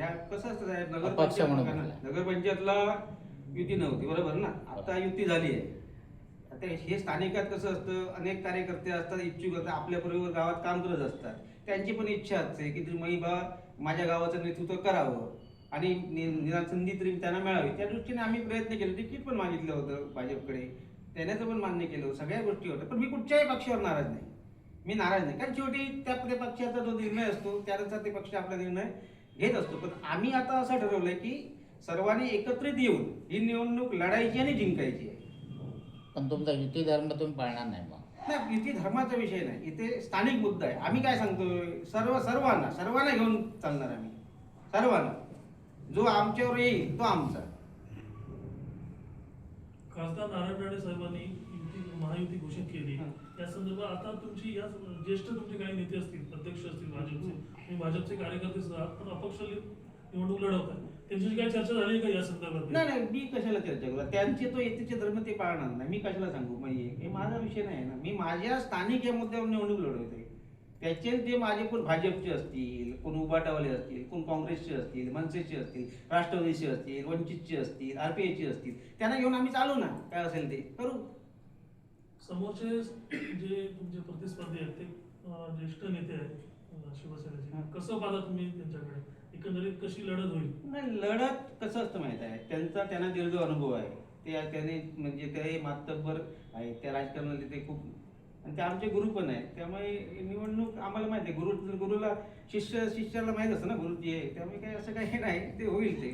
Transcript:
ह्या कसं असतं साहेब, अपक्ष म्हणून नगरपंचायतला युती नव्हती, बरोबर ना? आता युती झाली आहे. आता हे स्थानिकात कसं असतं, अनेक कार्यकर्ते असतात, इच्छुक असतात, आपल्याबरोबर गावात काम करत असतात. त्यांची पण इच्छा असते की बा माझ्या गावाचं नेतृत्व करावं आणि निदान संधी तरी त्यांना मिळावी. त्या दृष्टीने आम्ही प्रयत्न केले, तिकीट पण मागितलं होतं भाजपकडे, त्याने पण मान्य केलं, सगळ्या गोष्टी होत्या. पण मी कुठच्याही पक्षावर नाराज नाही, मी नाराज नाही, कारण शेवटी त्या पक्षाचा जो निर्णय असतो त्यानुसार ते पक्ष आपला निर्णय घेत असतो. पण आम्ही आता असं ठरवलंय की सर्वांनी एकत्रित येऊन ही निवडणूक लढायची आणि जिंकायची आहे. पण तुमचा युती धर्म तुम्ही पाळणार नाही मग? नाही, युती धर्माचा विषय नाही, इथे स्थानिक मुद्दा आहे. आम्ही काय सांगतोय, सर्वांना घेऊन चालणार. आम्ही सर्वांना, जो आमच्यावर येईल तो आमचा. खासदार नारायण राणे साहेबांनी महायुती घोषित केली, या संदर्भात आता तुमची या ज्येष्ठ तुमचे काही नेते असतील, अध्यक्ष असतील भाजपचे, भाजपचे कार्यकर्ते सुद्धा पण अपक्ष निवडणूक लढवत आहेत, त्यांच्याशी काही चर्चा झाली का या संदर्भात? नाही, मी कशाला चर्चा करू, त्यांचे तो येतेचे धर्म ते पाळणार नाही, मी कशाला सांगू. म्हणजे हे माझा विषय नाही ना, मी माझ्या स्थानिक या मुद्द्यावर निवडणूक लढवतोय. त्याचे ते माझे कोण भाजपचे असतील, कोण उबाटावाले असतील, कोण काँग्रेसचे असतील, मनसेचे असतील, राष्ट्रवादीचे असतील, वंचितचे असतील, RPIचे असतील, त्यांना घेऊन आम्ही चालू ना, काय असेल ते करू. समोरचे जे तुमचे प्रतिस्पर्धी आहेत ते ज्येष्ठ नेते आहेत शिवसेनेचे, कसं पाहता तुम्ही त्यांच्याकडे, एकंदरीत कशी लढत होईल? नाही, लढत कसं असतं माहित आहे, त्यांना दीर्घ अनुभव आहे, त्याने म्हणजे ते मातब्बर आहे त्या राजकारणामध्ये, ते खूप, आणि ते आमचे गुरु पण आहेत. त्यामुळे निवडणूक आम्हाला माहिती आहे, गुरुला शिष्याला माहित असतं ना गुरु आहे, त्यामुळे काही असं काही नाही, ते होईल ते.